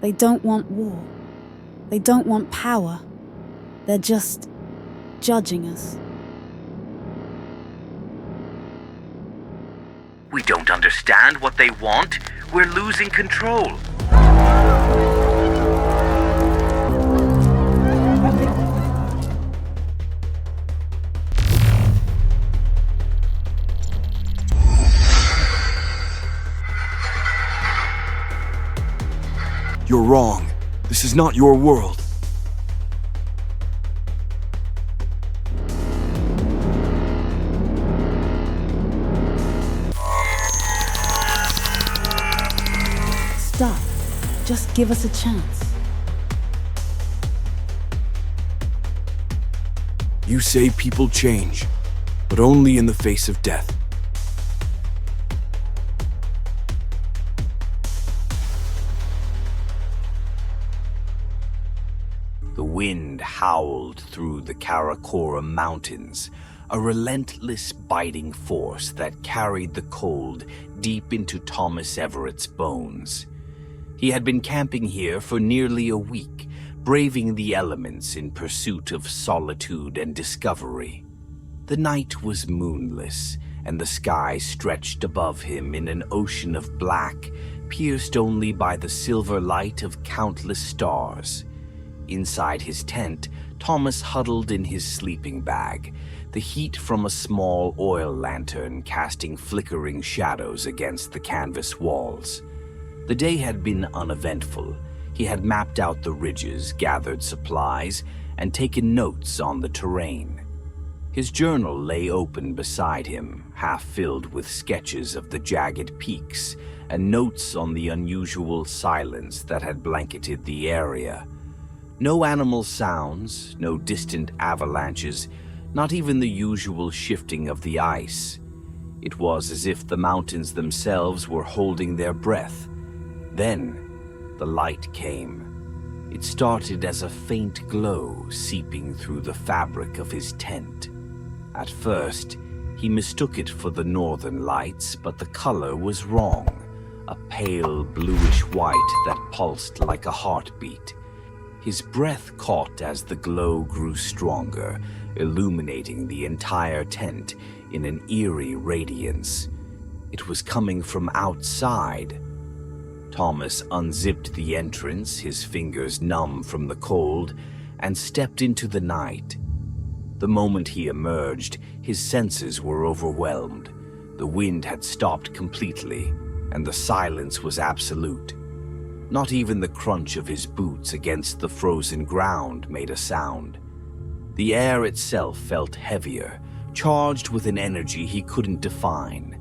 They don't want war. They don't want power. They're just judging us. We don't understand what they want. We're losing control. You're wrong. This is not your world. Stop. Just give us a chance. You say people change, but only in the face of death. The wind howled through the Karakoram Mountains, a relentless biting force that carried the cold deep into Thomas Everett's bones. He had been camping here for nearly a week, braving the elements in pursuit of solitude and discovery. The night was moonless, and the sky stretched above him in an ocean of black, pierced only by the silver light of countless stars. Inside his tent, Thomas huddled in his sleeping bag, the heat from a small oil lantern casting flickering shadows against the canvas walls. The day had been uneventful. He had mapped out the ridges, gathered supplies, and taken notes on the terrain. His journal lay open beside him, half filled with sketches of the jagged peaks and notes on the unusual silence that had blanketed the area. No animal sounds, no distant avalanches, not even the usual shifting of the ice. It was as if the mountains themselves were holding their breath. Then, the light came. It started as a faint glow seeping through the fabric of his tent. At first, he mistook it for the northern lights, but the color was wrong. A pale bluish white that pulsed like a heartbeat. His breath caught as the glow grew stronger, illuminating the entire tent in an eerie radiance. It was coming from outside. Thomas unzipped the entrance, his fingers numb from the cold, and stepped into the night. The moment he emerged, his senses were overwhelmed. The wind had stopped completely, and the silence was absolute. Not even the crunch of his boots against the frozen ground made a sound. The air itself felt heavier, charged with an energy he couldn't define.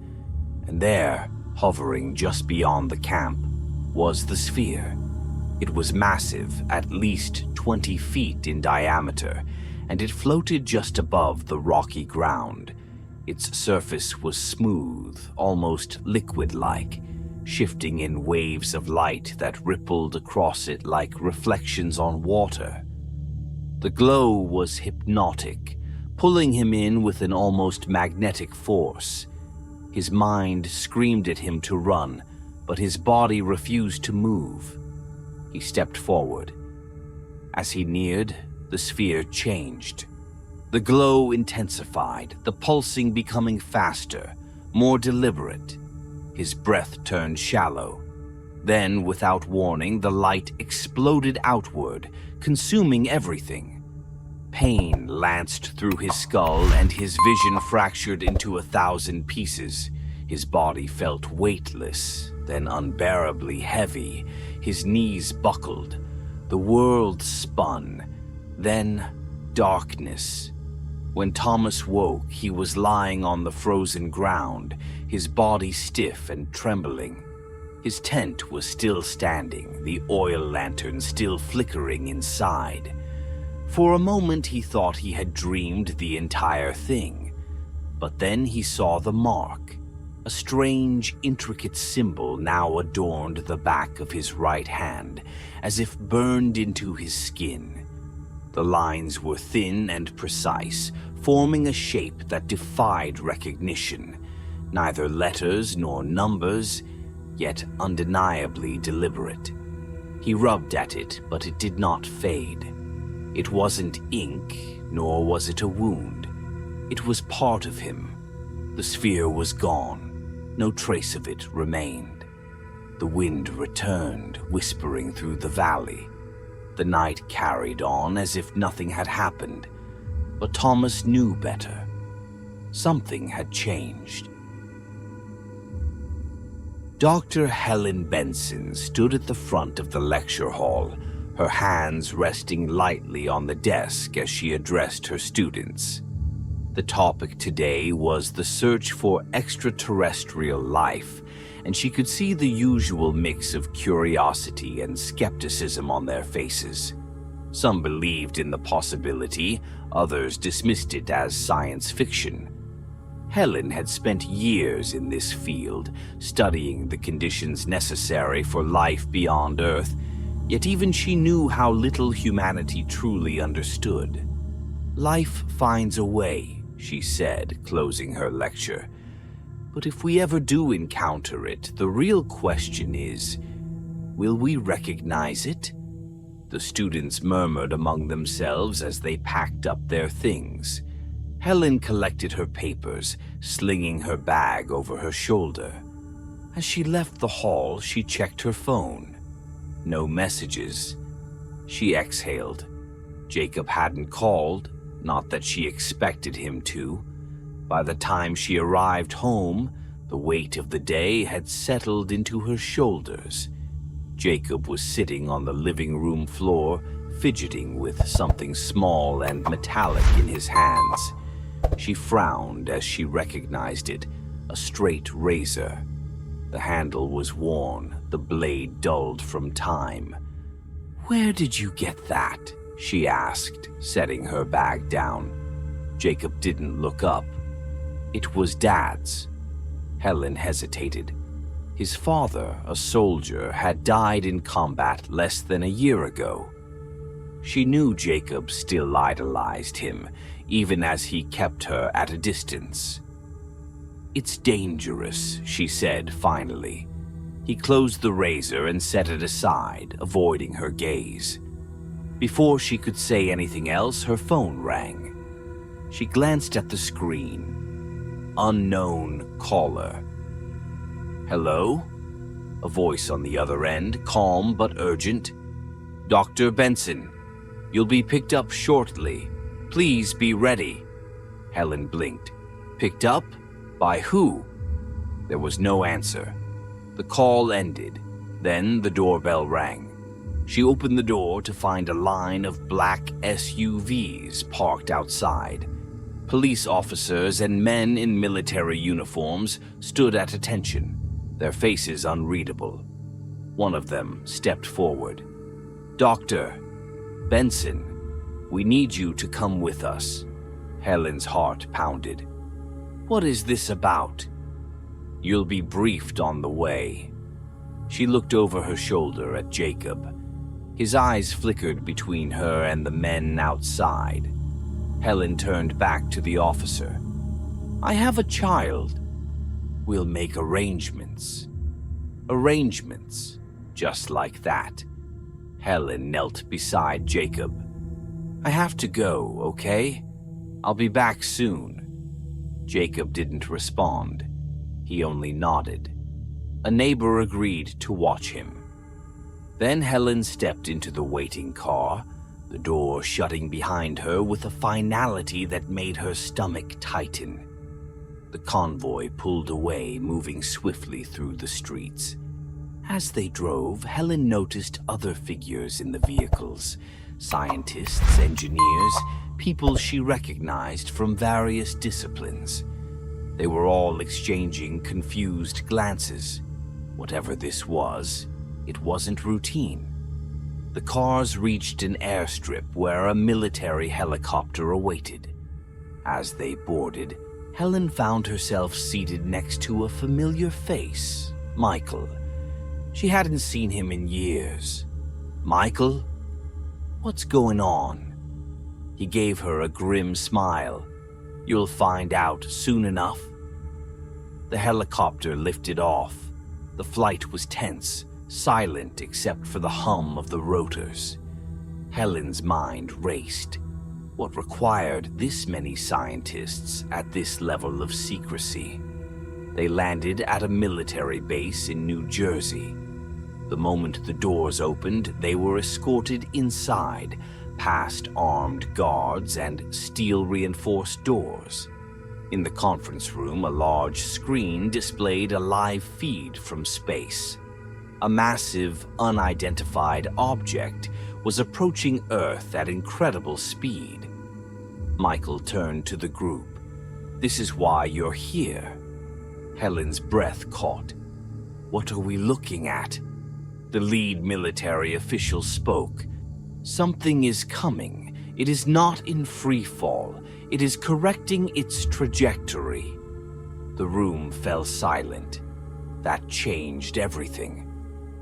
And there, hovering just beyond the camp, was the sphere. It was massive, at least 20 feet in diameter, and it floated just above the rocky ground. Its surface was smooth, almost liquid-like, shifting in waves of light that rippled across it like reflections on water. The glow was hypnotic, pulling him in with an almost magnetic force. His mind screamed at him to run, but his body refused to move. He stepped forward. As he neared, the sphere changed. The glow intensified, the pulsing becoming faster, more deliberate. His breath turned shallow. Then, without warning, the light exploded outward, consuming everything. Pain lanced through his skull, and his vision fractured into 1,000 pieces. His body felt weightless, then unbearably heavy. His knees buckled. The world spun. Then, darkness. When Thomas woke, he was lying on the frozen ground, his body stiff and trembling. His tent was still standing, the oil lantern still flickering inside. For a moment he thought he had dreamed the entire thing, but then he saw the mark. A strange, intricate symbol now adorned the back of his right hand, as if burned into his skin. The lines were thin and precise, forming a shape that defied recognition. Neither letters nor numbers, yet undeniably deliberate. He rubbed at it, but it did not fade. It wasn't ink, nor was it a wound. It was part of him. The sphere was gone. No trace of it remained. The wind returned, whispering through the valley. The night carried on as if nothing had happened. But Thomas knew better. Something had changed. Dr. Helen Benson stood at the front of the lecture hall, her hands resting lightly on the desk as she addressed her students. The topic today was the search for extraterrestrial life, and she could see the usual mix of curiosity and skepticism on their faces. Some believed in the possibility, others dismissed it as science fiction. Helen had spent years in this field, studying the conditions necessary for life beyond Earth, yet even she knew how little humanity truly understood. "Life finds a way," she said, closing her lecture. "But if we ever do encounter it, the real question is, will we recognize it?" The students murmured among themselves as they packed up their things. Helen collected her papers, slinging her bag over her shoulder. As she left the hall, she checked her phone. No messages. She exhaled. Jacob hadn't called, not that she expected him to. By the time she arrived home, the weight of the day had settled into her shoulders. Jacob was sitting on the living room floor, fidgeting with something small and metallic in his hands. She frowned as she recognized it, a straight razor. The handle was worn, the blade dulled from time. "Where did you get that?" she asked, setting her bag down. Jacob didn't look up. "It was Dad's." Helen hesitated. His father, a soldier, had died in combat less than a year ago. She knew Jacob still idolized him, even as he kept her at a distance. "It's dangerous," she said finally. He closed the razor and set it aside, avoiding her gaze. Before she could say anything else, her phone rang. She glanced at the screen. Unknown caller. "Hello?" A voice on the other end, calm but urgent. "Dr. Benson, you'll be picked up shortly. Please be ready." Helen blinked. "Picked up? By who?" There was no answer. The call ended. Then the doorbell rang. She opened the door to find a line of black SUVs parked outside. Police officers and men in military uniforms stood at attention, their faces unreadable. One of them stepped forward. "Dr. Benson, we need you to come with us." Helen's heart pounded. "What is this about?" "You'll be briefed on the way." She looked over her shoulder at Jacob. His eyes flickered between her and the men outside. Helen turned back to the officer. "I have a child. We'll make arrangements." Arrangements, just like that. Helen knelt beside Jacob. "I have to go, okay? I'll be back soon." Jacob didn't respond. He only nodded. A neighbor agreed to watch him. Then Helen stepped into the waiting car, the door shutting behind her with a finality that made her stomach tighten. The convoy pulled away, moving swiftly through the streets. As they drove, Helen noticed other figures in the vehicles. Scientists, engineers, people she recognized from various disciplines. They were all exchanging confused glances. Whatever this was, it wasn't routine. The cars reached an airstrip where a military helicopter awaited. As they boarded, Helen found herself seated next to a familiar face, Michael. She hadn't seen him in years. "Michael? What's going on?" He gave her a grim smile. "You'll find out soon enough." The helicopter lifted off. The flight was tense, silent except for the hum of the rotors. Helen's mind raced. What required this many scientists at this level of secrecy? They landed at a military base in New Jersey. The moment the doors opened, they were escorted inside, past armed guards and steel-reinforced doors. In the conference room, a large screen displayed a live feed from space. A massive, unidentified object was approaching Earth at incredible speed. Michael turned to the group. "This is why you're here." Helen's breath caught. "What are we looking at?" The lead military official spoke. "Something is coming. It is not in free fall. It is correcting its trajectory." The room fell silent. That changed everything.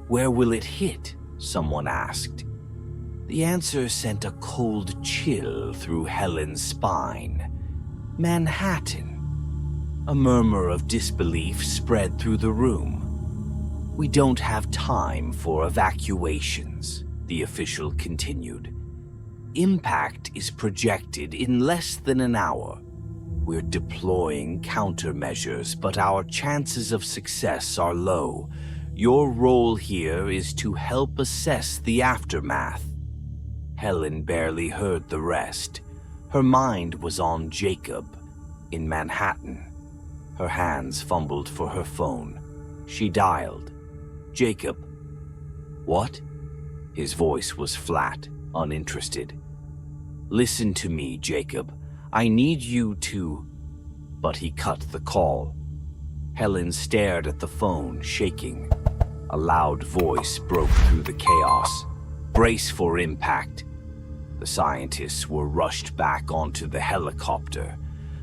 "Where will it hit?" someone asked. The answer sent a cold chill through Helen's spine. "Manhattan." A murmur of disbelief spread through the room. "We don't have time for evacuations," the official continued. "Impact is projected in less than an hour. We're deploying countermeasures, but our chances of success are low. Your role here is to help assess the aftermath." Helen barely heard the rest. Her mind was on Jacob in Manhattan. Her hands fumbled for her phone. She dialed. "Jacob." "What?" His voice was flat, uninterested. "Listen to me, Jacob. I need you to—" But he cut the call. Helen stared at the phone, shaking. A loud voice broke through the chaos. "Brace for impact." The scientists were rushed back onto the helicopter.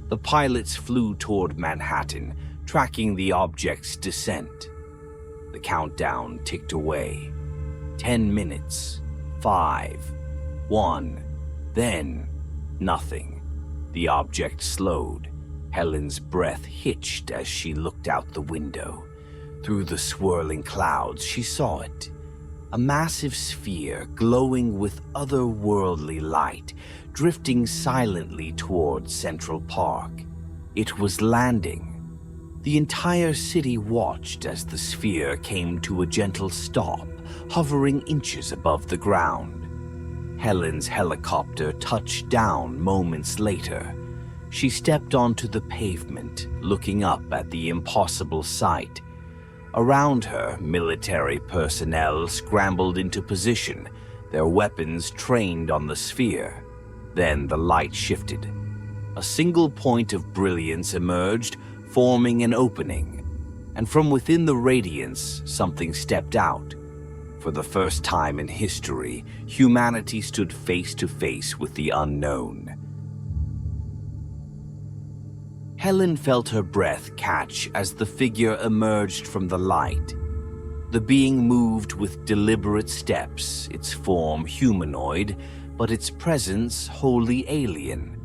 The pilots flew toward Manhattan, tracking the object's descent. The countdown ticked away. 10 minutes. 5. 1. Then, nothing. The object slowed. Helen's breath hitched as she looked out the window. Through the swirling clouds, she saw it. A massive sphere glowing with otherworldly light, drifting silently towards Central Park. It was landing. The entire city watched as the sphere came to a gentle stop, hovering inches above the ground. Helen's helicopter touched down moments later. She stepped onto the pavement, looking up at the impossible sight. Around her, military personnel scrambled into position, their weapons trained on the sphere. Then the light shifted. A single point of brilliance emerged, forming an opening. And from within the radiance, something stepped out. For the first time in history, humanity stood face to face with the unknown. Helen felt her breath catch as the figure emerged from the light. The being moved with deliberate steps, its form humanoid, but its presence wholly alien.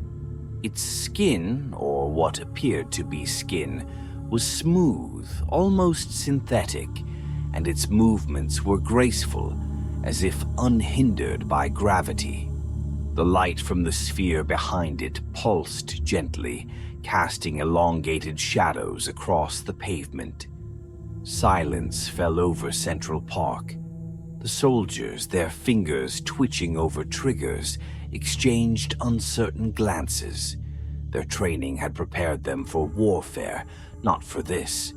Its skin, or what appeared to be skin, was smooth, almost synthetic, and its movements were graceful, as if unhindered by gravity. The light from the sphere behind it pulsed gently, casting elongated shadows across the pavement. Silence fell over Central Park. The soldiers, their fingers twitching over triggers, exchanged uncertain glances. Their training had prepared them for warfare, not for this.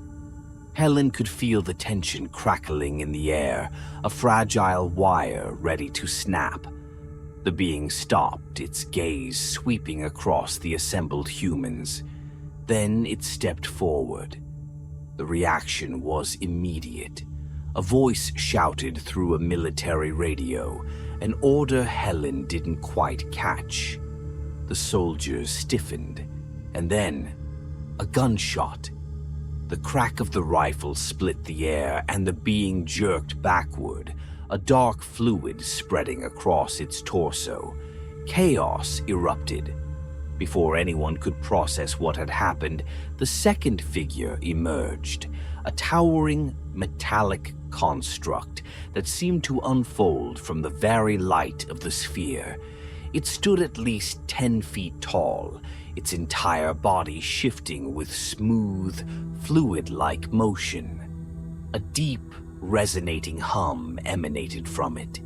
Helen could feel the tension crackling in the air, a fragile wire ready to snap. The being stopped, its gaze sweeping across the assembled humans. Then it stepped forward. The reaction was immediate. A voice shouted through a military radio, an order Helen didn't quite catch. The soldiers stiffened, and then a gunshot. The crack of the rifle split the air, and the being jerked backward, a dark fluid spreading across its torso. Chaos erupted. Before anyone could process what had happened, the second figure emerged, a towering metallic construct that seemed to unfold from the very light of the sphere. It stood at least 10 feet tall, its entire body shifting with smooth, fluid-like motion. A deep, resonating hum emanated from it.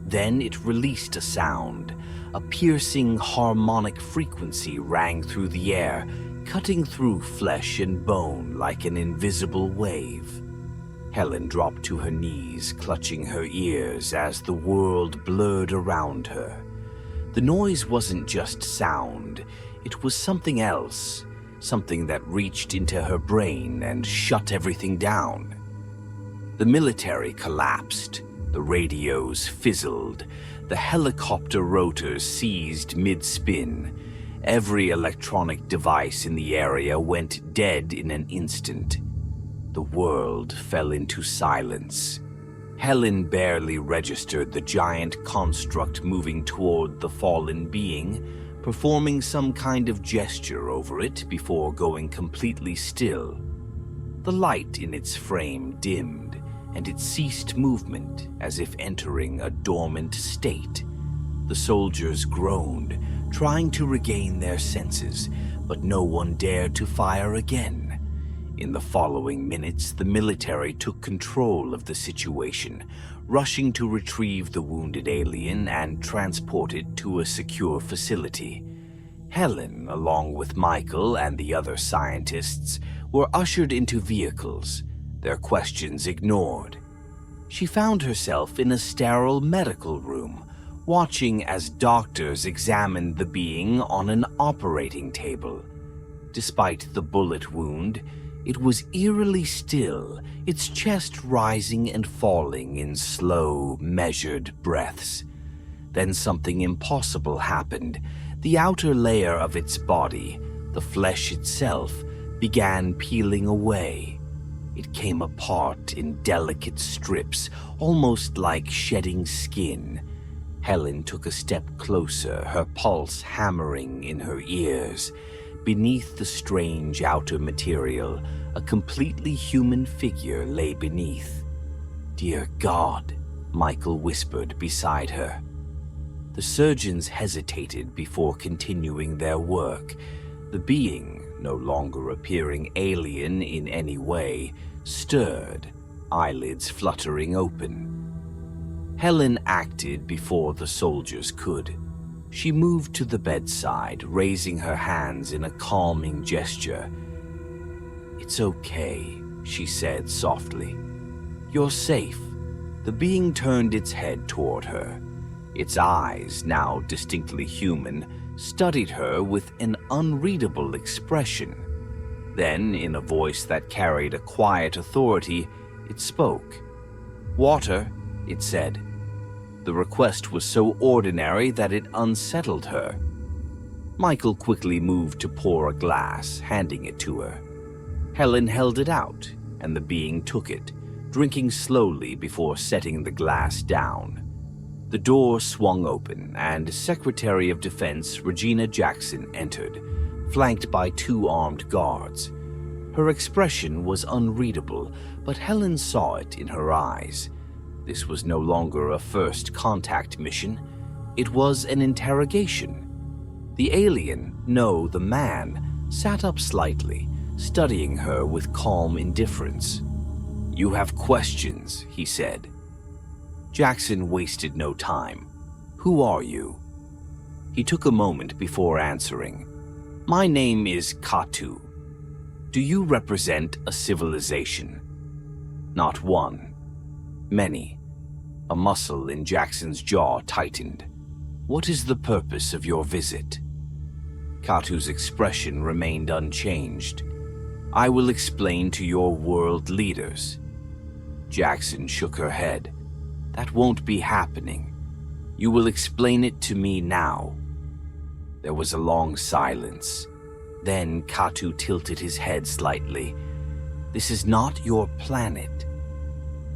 Then it released a sound. A piercing, harmonic frequency rang through the air, cutting through flesh and bone like an invisible wave. Helen dropped to her knees, clutching her ears as the world blurred around her. The noise wasn't just sound, it was something else, something that reached into her brain and shut everything down. The military collapsed, the radios fizzled, the helicopter rotors seized mid-spin. Every electronic device in the area went dead in an instant. The world fell into silence. Helen barely registered the giant construct moving toward the fallen being, performing some kind of gesture over it before going completely still. The light in its frame dimmed, and it ceased movement as if entering a dormant state. The soldiers groaned, trying to regain their senses, but no one dared to fire again. In the following minutes, the military took control of the situation, rushing to retrieve the wounded alien and transport it to a secure facility. Helen, along with Michael and the other scientists, were ushered into vehicles, their questions ignored. She found herself in a sterile medical room, watching as doctors examined the being on an operating table. Despite the bullet wound, it was eerily still, its chest rising and falling in slow, measured breaths. Then something impossible happened. The outer layer of its body, the flesh itself, began peeling away. It came apart in delicate strips, almost like shedding skin. Helen took a step closer, her pulse hammering in her ears. Beneath the strange outer material, a completely human figure lay beneath. "Dear God," Michael whispered beside her. The surgeons hesitated before continuing their work. The being, no longer appearing alien in any way, stirred, eyelids fluttering open. Helen acted before the soldiers could. She moved to the bedside, raising her hands in a calming gesture. "It's okay," she said softly. "You're safe." The being turned its head toward her. Its eyes, now distinctly human, studied her with an unreadable expression. Then, in a voice that carried a quiet authority, it spoke. "Water," it said. The request was so ordinary that it unsettled her. Michael quickly moved to pour a glass, handing it to her. Helen held it out, and the being took it, drinking slowly before setting the glass down. The door swung open, and Secretary of Defense Regina Jackson entered, flanked by 2 armed guards. Her expression was unreadable, but Helen saw it in her eyes. This was no longer a first contact mission. It was an interrogation. The alien, no, the man, sat up slightly, studying her with calm indifference. "You have questions," he said. Jackson wasted no time. "Who are you?" He took a moment before answering. "My name is Katu. Do you represent a civilization?" "Not one. Many." A muscle in Jackson's jaw tightened. "What is the purpose of your visit?" Katu's expression remained unchanged. "I will explain to your world leaders." Jackson shook her head. "That won't be happening. You will explain it to me now." There was a long silence. Then Katu tilted his head slightly. "This is not your planet."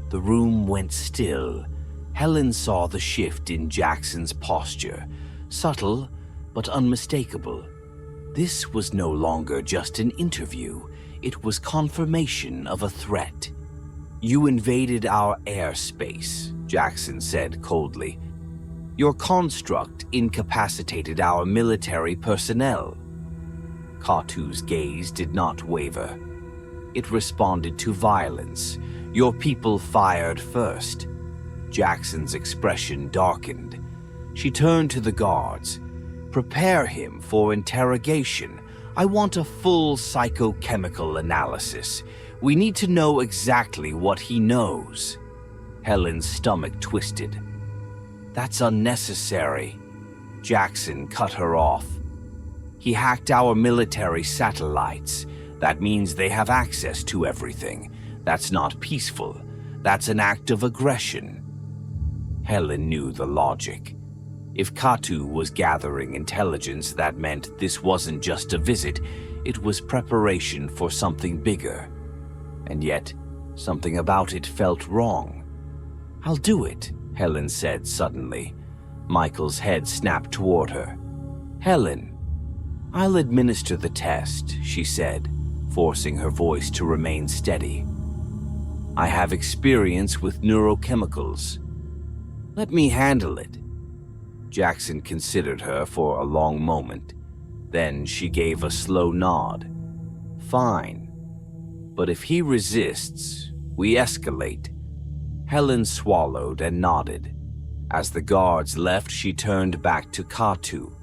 The room went still. Helen saw the shift in Jackson's posture, subtle but unmistakable. This was no longer just an interview. It was confirmation of a threat. You invaded our airspace, Jackson said coldly. Your construct incapacitated our military personnel. Katu's gaze did not waver. It responded to violence. Your people fired first. Jackson's expression darkened. She turned to the guards. Prepare him for interrogation. I want a full psychochemical analysis. We need to know exactly what he knows. Helen's stomach twisted. That's unnecessary. Jackson cut her off. He hacked our military satellites. That means they have access to everything. That's not peaceful. That's an act of aggression. Helen knew the logic. If Katu was gathering intelligence, that meant this wasn't just a visit, it was preparation for something bigger. And yet, something about it felt wrong. I'll do it, Helen said suddenly. Michael's head snapped toward her. Helen, I'll administer the test, she said, forcing her voice to remain steady. I have experience with neurochemicals. Let me handle it. Jackson considered her for a long moment. Then she gave a slow nod. Fine. But if he resists, we escalate. Helen swallowed and nodded. As the guards left, she turned back to Katu.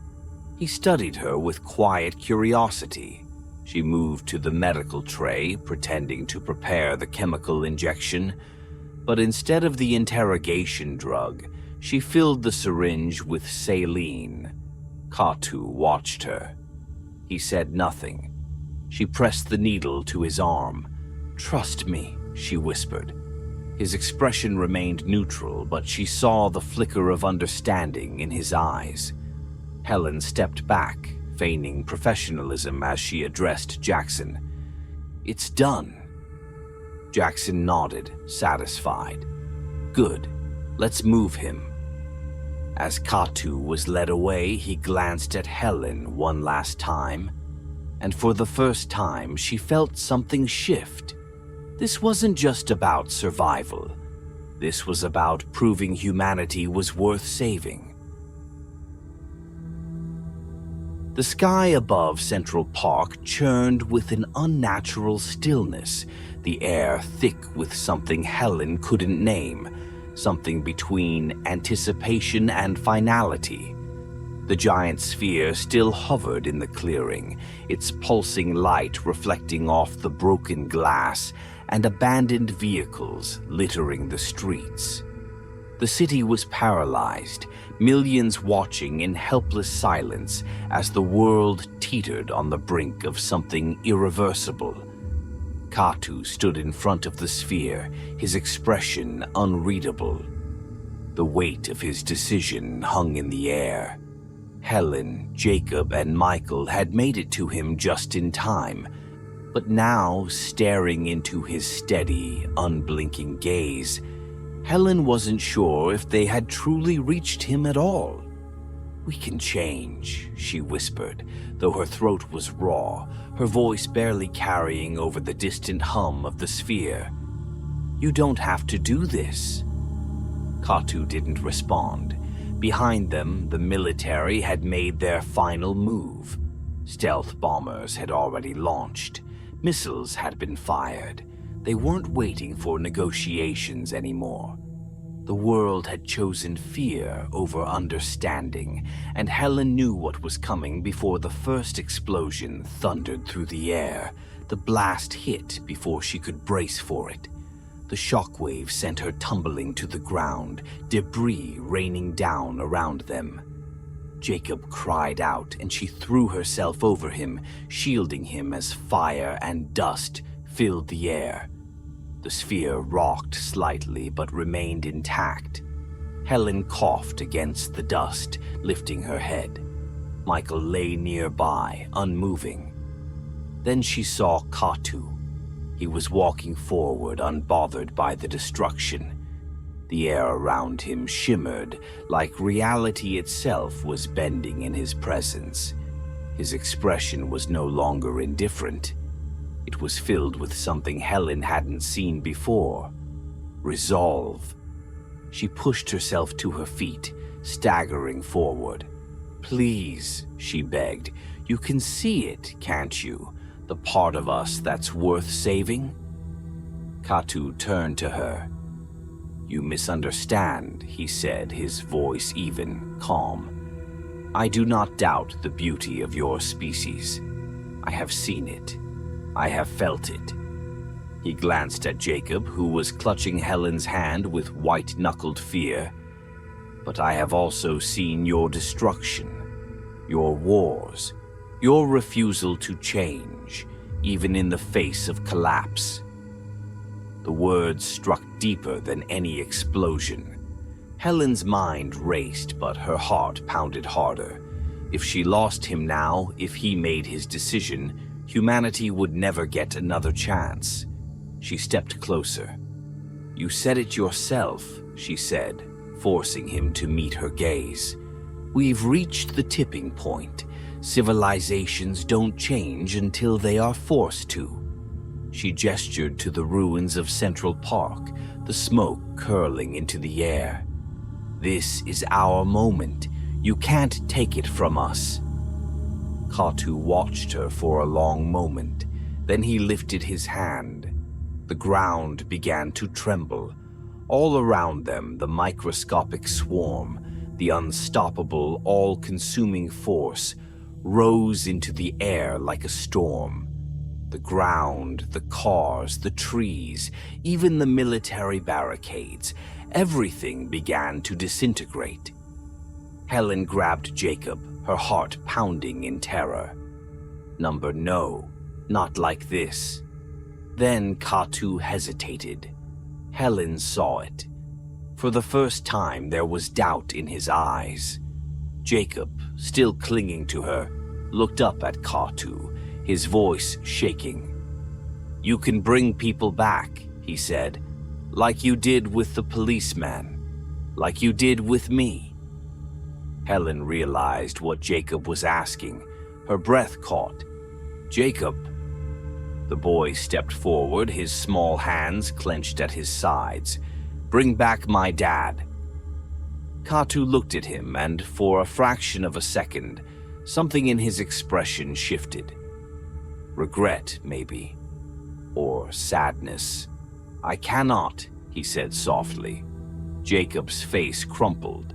He studied her with quiet curiosity. She moved to the medical tray, pretending to prepare the chemical injection. But instead of the interrogation drug, she filled the syringe with saline. Katu watched her. He said nothing. She pressed the needle to his arm. Trust me, she whispered. His expression remained neutral, but she saw the flicker of understanding in his eyes. Helen stepped back, feigning professionalism as she addressed Jackson. It's done. Jackson nodded, satisfied. Good. Let's move him. As Katu was led away, he glanced at Helen one last time, and for the first time she felt something shift. This wasn't just about survival. This was about proving humanity was worth saving. The sky above Central Park churned with an unnatural stillness, the air thick with something Helen couldn't name, something between anticipation and finality. The giant sphere still hovered in the clearing, its pulsing light reflecting off the broken glass and abandoned vehicles littering the streets. The city was paralyzed, millions watching in helpless silence as the world teetered on the brink of something irreversible. Katu stood in front of the sphere, his expression unreadable. The weight of his decision hung in the air. Helen, Jacob, and Michael had made it to him just in time, but now, staring into his steady, unblinking gaze, Helen wasn't sure if they had truly reached him at all. We can change, she whispered, though her throat was raw, her voice barely carrying over the distant hum of the sphere. You don't have to do this. Katu didn't respond. Behind them, the military had made their final move. Stealth bombers had already launched. Missiles had been fired. They weren't waiting for negotiations anymore. The world had chosen fear over understanding, and Helen knew what was coming before the first explosion thundered through the air. The blast hit before she could brace for it. The shockwave sent her tumbling to the ground, debris raining down around them. Jacob cried out, and she threw herself over him, shielding him as fire and dust filled the air. The sphere rocked slightly but remained intact. Helen coughed against the dust, lifting her head. Michael lay nearby, unmoving. Then she saw Katu. He was walking forward, unbothered by the destruction. The air around him shimmered, like reality itself was bending in his presence. His expression was no longer indifferent. It was filled with something Helen hadn't seen before, resolve. She pushed herself to her feet, staggering forward. "Please," she begged, "you can see it, can't you? The part of us that's worth saving?" Katu turned to her. "You misunderstand," he said, his voice even, calm. "I do not doubt the beauty of your species. I have seen it. I have felt it." He glanced at Jacob, who was clutching Helen's hand with white-knuckled fear. "But I have also seen your destruction, your wars, your refusal to change, even in the face of collapse." The words struck deeper than any explosion. Helen's mind raced, but her heart pounded harder. If she lost him now, if he made his decision, humanity would never get another chance. She stepped closer. "You said it yourself," she said, forcing him to meet her gaze. "We've reached the tipping point. Civilizations don't change until they are forced to." She gestured to the ruins of Central Park, the smoke curling into the air. "This is our moment. You can't take it from us." Katu watched her for a long moment. Then he lifted his hand. The ground began to tremble. All around them, the microscopic swarm, the unstoppable, all-consuming force, rose into the air like a storm. The ground, the cars, the trees, even the military barricades, everything began to disintegrate. Helen grabbed Jacob, her heart pounding in terror. No, not like this. Then Katu hesitated. Helen saw it. For the first time, there was doubt in his eyes. Jacob, still clinging to her, looked up at Katu, his voice shaking. "You can bring people back," he said, "like you did with the policeman, like you did with me." Helen realized what Jacob was asking. Her breath caught. "Jacob." The boy stepped forward, his small hands clenched at his sides. "Bring back my dad." Katu looked at him, and for a fraction of a second, something in his expression shifted. Regret, maybe. Or sadness. "I cannot," he said softly. Jacob's face crumpled.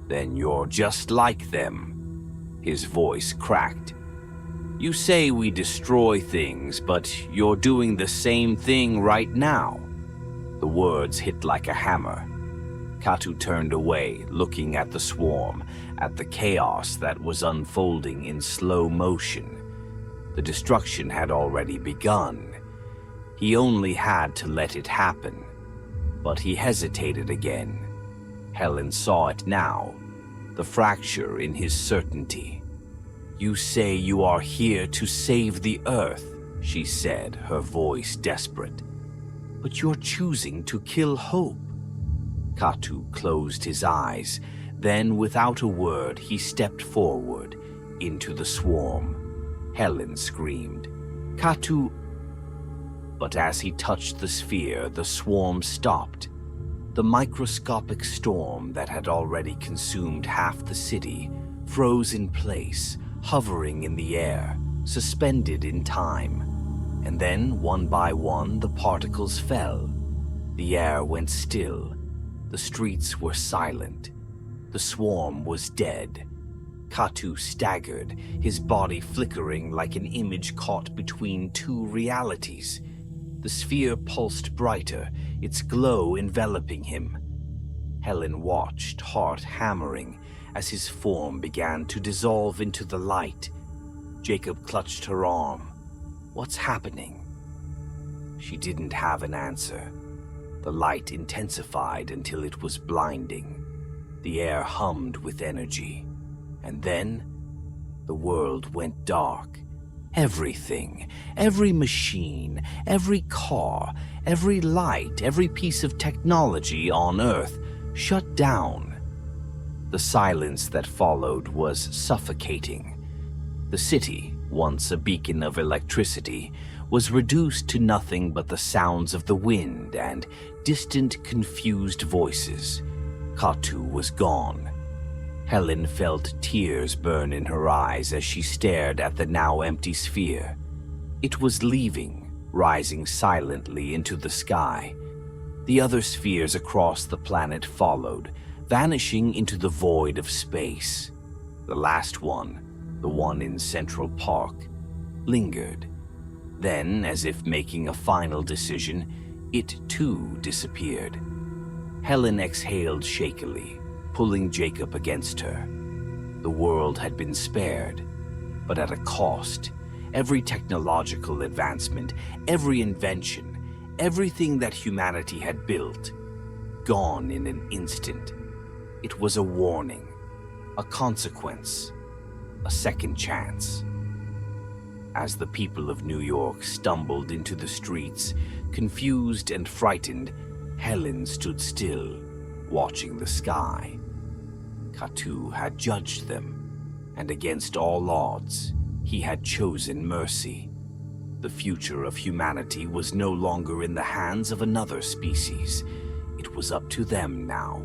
"Then you're just like them." His voice cracked. "You say we destroy things, but you're doing the same thing right now." The words hit like a hammer. Katu turned away, looking at the swarm, at the chaos that was unfolding in slow motion. The destruction had already begun. He only had to let it happen. But he hesitated again. Helen saw it now, the fracture in his certainty. "You say you are here to save the Earth," she said, her voice desperate. "But you're choosing to kill hope." Katu closed his eyes. Then, without a word, he stepped forward, into the swarm. Helen screamed, "Katu!" But as he touched the sphere, the swarm stopped. The microscopic storm that had already consumed half the city froze in place, hovering in the air, suspended in time. And then, one by one, the particles fell. The air went still. The streets were silent. The swarm was dead. Katu staggered, his body flickering like an image caught between two realities. The sphere pulsed brighter, its glow enveloping him. Helen watched, heart hammering, as his form began to dissolve into the light. Jacob clutched her arm. "What's happening?" She didn't have an answer. The light intensified until it was blinding. The air hummed with energy. And then, the world went dark. Everything, every machine, every car, every light, every piece of technology on Earth shut down. The silence that followed was suffocating. The city, once a beacon of electricity, was reduced to nothing but the sounds of the wind and distant, confused voices. Katu was gone. Helen felt tears burn in her eyes as she stared at the now empty sphere. It was leaving, rising silently into the sky. The other spheres across the planet followed, vanishing into the void of space. The last one, the one in Central Park, lingered. Then, as if making a final decision, it too disappeared. Helen exhaled shakily, pulling Jacob against her. The world had been spared, but at a cost. Every technological advancement, every invention, everything that humanity had built, gone in an instant. It was a warning, a consequence, a second chance. As the people of New York stumbled into the streets, confused and frightened, Helen stood still, watching the sky. Katu had judged them, and against all odds, he had chosen mercy. The future of humanity was no longer in the hands of another species. It was up to them now.